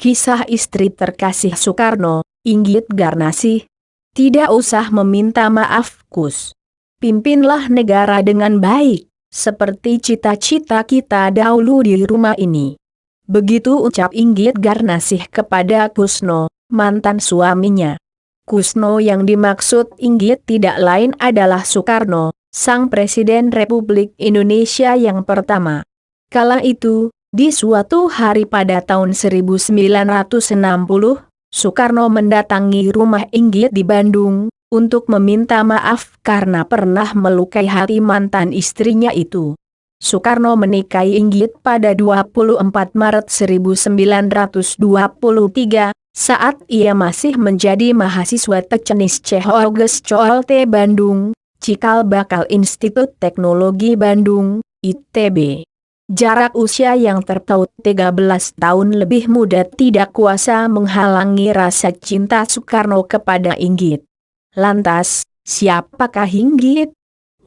Kisah istri terkasih Soekarno, Inggit Garnasih. Tidak usah meminta maaf, Kus. Pimpinlah negara dengan baik, seperti cita-cita kita dahulu di rumah ini. Begitu ucap Inggit Garnasih kepada Kusno, mantan suaminya. Kusno yang dimaksud Inggit tidak lain adalah Soekarno, sang Presiden Republik Indonesia yang pertama. Kala itu, di suatu hari pada tahun 1960, Soekarno mendatangi rumah Inggit di Bandung, untuk meminta maaf karena pernah melukai hati mantan istrinya itu. Soekarno menikahi Inggit pada 24 Maret 1923, saat ia masih menjadi mahasiswa Teknis Cheoges Colte Bandung, Cikal Bakal Institut Teknologi Bandung, ITB. Jarak usia yang terpaut 13 tahun lebih muda tidak kuasa menghalangi rasa cinta Soekarno kepada Inggit. Lantas, siapakah Inggit?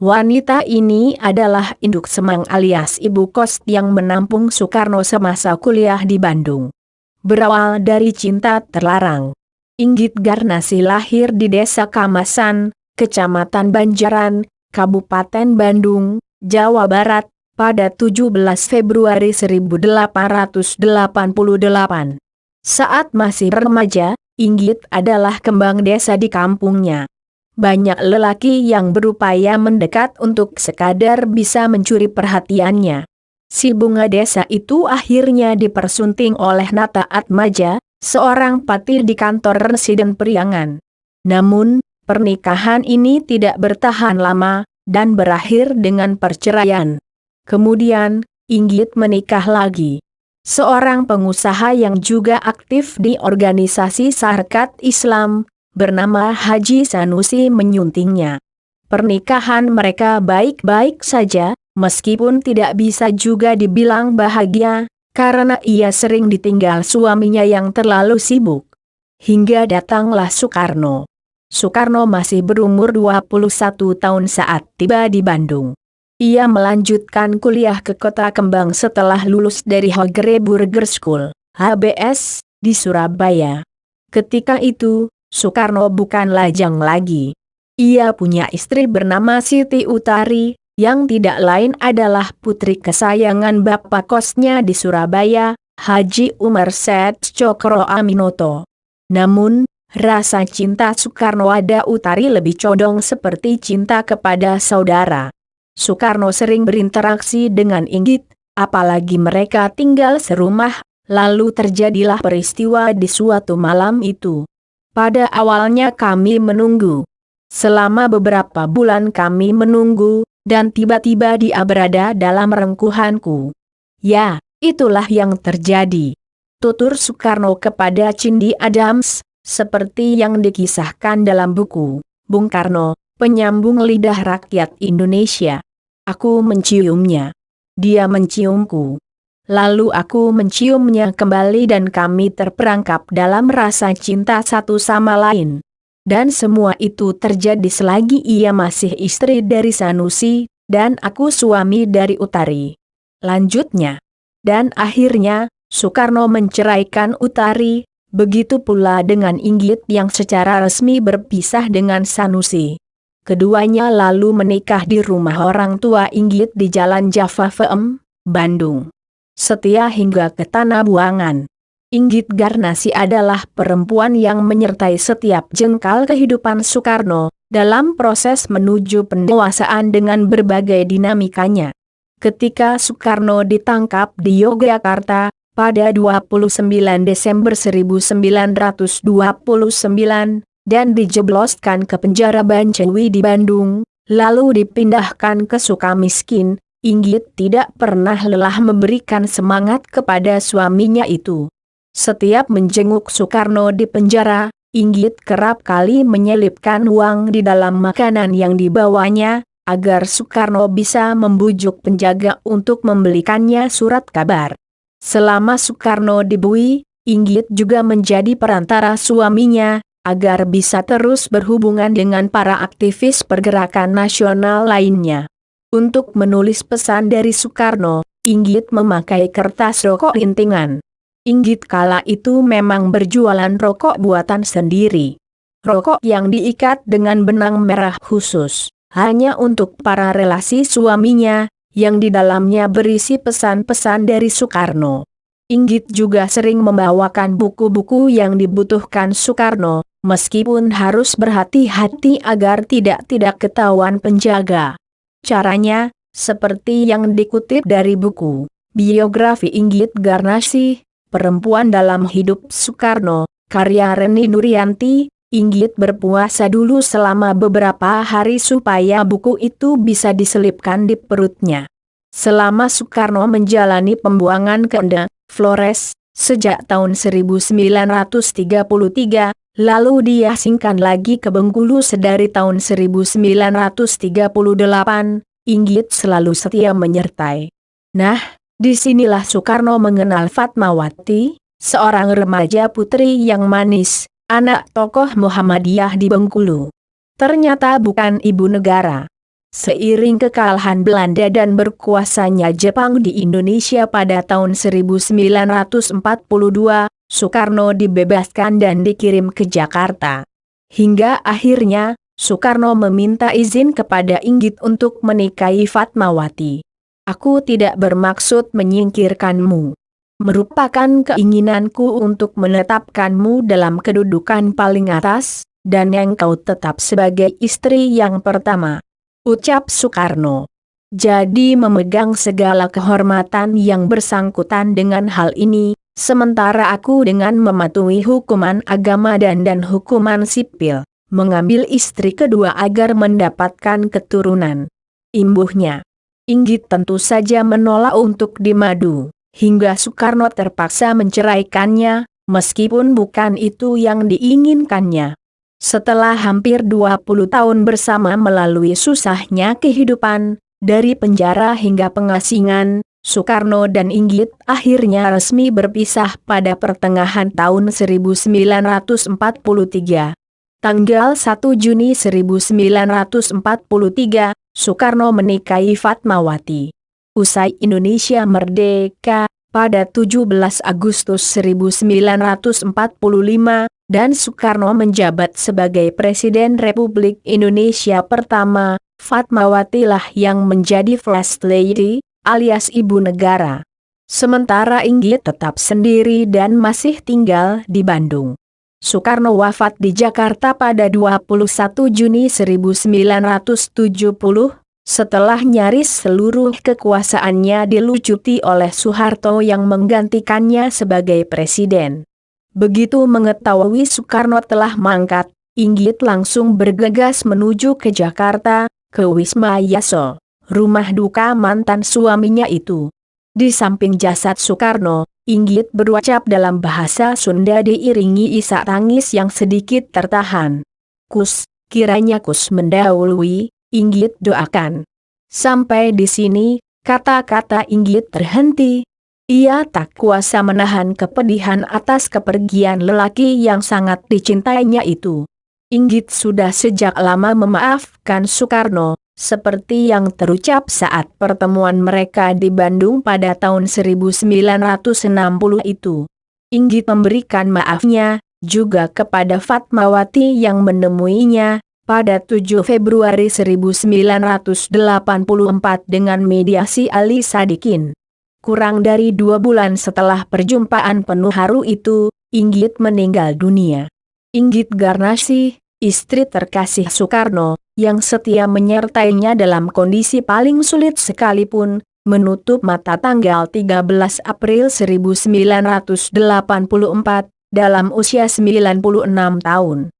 Wanita ini adalah induk semang alias ibu kos yang menampung Soekarno semasa kuliah di Bandung. Berawal dari cinta terlarang, Inggit Garnasih lahir di Desa Kamasan, Kecamatan Banjaran, Kabupaten Bandung, Jawa Barat, pada 17 Februari 1888. Saat masih remaja, Inggit adalah kembang desa di kampungnya. Banyak lelaki yang berupaya mendekat untuk sekadar bisa mencuri perhatiannya. Si bunga desa itu akhirnya dipersunting oleh Nata Atmaja, seorang patih di kantor residen Priangan. Namun, pernikahan ini tidak bertahan lama, dan berakhir dengan perceraian. Kemudian, Inggit menikah lagi. Seorang pengusaha yang juga aktif di organisasi Sarekat Islam, bernama Haji Sanusi menyuntingnya. Pernikahan mereka baik-baik saja, meskipun tidak bisa juga dibilang bahagia, karena ia sering ditinggal suaminya yang terlalu sibuk. Hingga datanglah Soekarno. Soekarno masih berumur 21 tahun saat tiba di Bandung. Ia melanjutkan kuliah ke Kota Kembang setelah lulus dari Hogere Burger School, HBS, di Surabaya. Ketika itu, Soekarno bukan lajang lagi. Ia punya istri bernama Siti Utari, yang tidak lain adalah putri kesayangan bapak kosnya di Surabaya, Haji Umar Said Cokro Aminoto. Namun, rasa cinta Soekarno pada Utari lebih condong seperti cinta kepada saudara. Soekarno sering berinteraksi dengan Inggit, apalagi mereka tinggal serumah, lalu terjadilah peristiwa di suatu malam itu. Pada awalnya kami menunggu. Selama beberapa bulan kami menunggu, dan tiba-tiba dia berada dalam rengkuhanku. Ya, itulah yang terjadi. Tutur Soekarno kepada Cindy Adams, seperti yang dikisahkan dalam buku Bung Karno, Penyambung Lidah Rakyat Indonesia. Aku menciumnya. Dia menciumku. Lalu aku menciumnya kembali dan kami terperangkap dalam rasa cinta satu sama lain. Dan semua itu terjadi selagi ia masih istri dari Sanusi, dan aku suami dari Utari. Lanjutnya. Dan akhirnya, Soekarno menceraikan Utari, begitu pula dengan Inggit yang secara resmi berpisah dengan Sanusi. Keduanya lalu menikah di rumah orang tua Inggit di Jalan Java VM, Bandung. Setia hingga ke tanah buangan. Inggit Garnasih adalah perempuan yang menyertai setiap jengkal kehidupan Soekarno, dalam proses menuju pendewasaan dengan berbagai dinamikanya. Ketika Soekarno ditangkap di Yogyakarta, pada 29 Desember 1929, dan dijebloskan ke penjara Bancewi di Bandung, lalu dipindahkan ke Sukamiskin, Inggit tidak pernah lelah memberikan semangat kepada suaminya itu. Setiap menjenguk Soekarno di penjara, Inggit kerap kali menyelipkan uang di dalam makanan yang dibawanya, agar Soekarno bisa membujuk penjaga untuk membelikannya surat kabar. Selama Soekarno dibui, Inggit juga menjadi perantara suaminya, agar bisa terus berhubungan dengan para aktivis pergerakan nasional lainnya. Untuk menulis pesan dari Soekarno, Inggit memakai kertas rokok rintingan. Inggit kala itu memang berjualan rokok buatan sendiri. Rokok yang diikat dengan benang merah khusus, hanya untuk para relasi suaminya, yang di dalamnya berisi pesan-pesan dari Soekarno. Inggit juga sering membawakan buku-buku yang dibutuhkan Soekarno, meskipun harus berhati-hati agar tidak ketahuan penjaga. Caranya, seperti yang dikutip dari buku Biografi Inggit Garnasih, Perempuan dalam Hidup Soekarno, karya Reni Nurianti, Inggit berpuasa dulu selama beberapa hari supaya buku itu bisa diselipkan di perutnya. Selama Soekarno menjalani pembuangan ke Ende, Flores, sejak tahun 1933, lalu diasingkan lagi ke Bengkulu sedari tahun 1938, Inggit selalu setia menyertai. Nah, disinilah Soekarno mengenal Fatmawati, seorang remaja putri yang manis, anak tokoh Muhammadiyah di Bengkulu. Ternyata bukan ibu negara. Seiring kekalahan Belanda dan berkuasanya Jepang di Indonesia pada tahun 1942, Soekarno dibebaskan dan dikirim ke Jakarta. Hingga akhirnya, Soekarno meminta izin kepada Inggit untuk menikahi Fatmawati. Aku tidak bermaksud menyingkirkanmu. Merupakan keinginanku untuk menetapkanmu dalam kedudukan paling atas, dan engkau tetap sebagai istri yang pertama, ucap Soekarno. Jadi memegang segala kehormatan yang bersangkutan dengan hal ini, sementara aku dengan mematuhi hukuman agama dan hukuman sipil, mengambil istri kedua agar mendapatkan keturunan. Imbuhnya, Inggit tentu saja menolak untuk dimadu, hingga Soekarno terpaksa menceraikannya, meskipun bukan itu yang diinginkannya. Setelah hampir 20 tahun bersama melalui susahnya kehidupan, dari penjara hingga pengasingan, Soekarno dan Inggit akhirnya resmi berpisah pada pertengahan tahun 1943. Tanggal 1 Juni 1943, Soekarno menikahi Fatmawati. Usai Indonesia merdeka, pada 17 Agustus 1945, dan Soekarno menjabat sebagai Presiden Republik Indonesia pertama, Fatmawati lah yang menjadi First Lady, alias Ibu Negara. Sementara Inggit tetap sendiri dan masih tinggal di Bandung. Soekarno wafat di Jakarta pada 21 Juni 1970, setelah nyaris seluruh kekuasaannya dilucuti oleh Soeharto yang menggantikannya sebagai presiden. Begitu mengetahui Soekarno telah mangkat, Inggit langsung bergegas menuju ke Jakarta, ke Wisma Yaso, rumah duka mantan suaminya itu. Di samping jasad Soekarno, Inggit berucap dalam bahasa Sunda diiringi isak tangis yang sedikit tertahan. Kus, kiranya Kus mendahului, Inggit doakan. Sampai di sini, kata-kata Inggit terhenti. Ia tak kuasa menahan kepedihan atas kepergian lelaki yang sangat dicintainya itu. Inggit sudah sejak lama memaafkan Soekarno, seperti yang terucap saat pertemuan mereka di Bandung pada tahun 1960 itu. Inggit memberikan maafnya juga kepada Fatmawati yang menemuinya pada 7 Februari 1984 dengan mediasi Ali Sadikin. Kurang dari 2 bulan setelah perjumpaan penuh haru itu, Inggit meninggal dunia. Inggit Garnasih, istri terkasih Soekarno, yang setia menyertainya dalam kondisi paling sulit sekalipun, menutup mata tanggal 13 April 1984, dalam usia 96 tahun.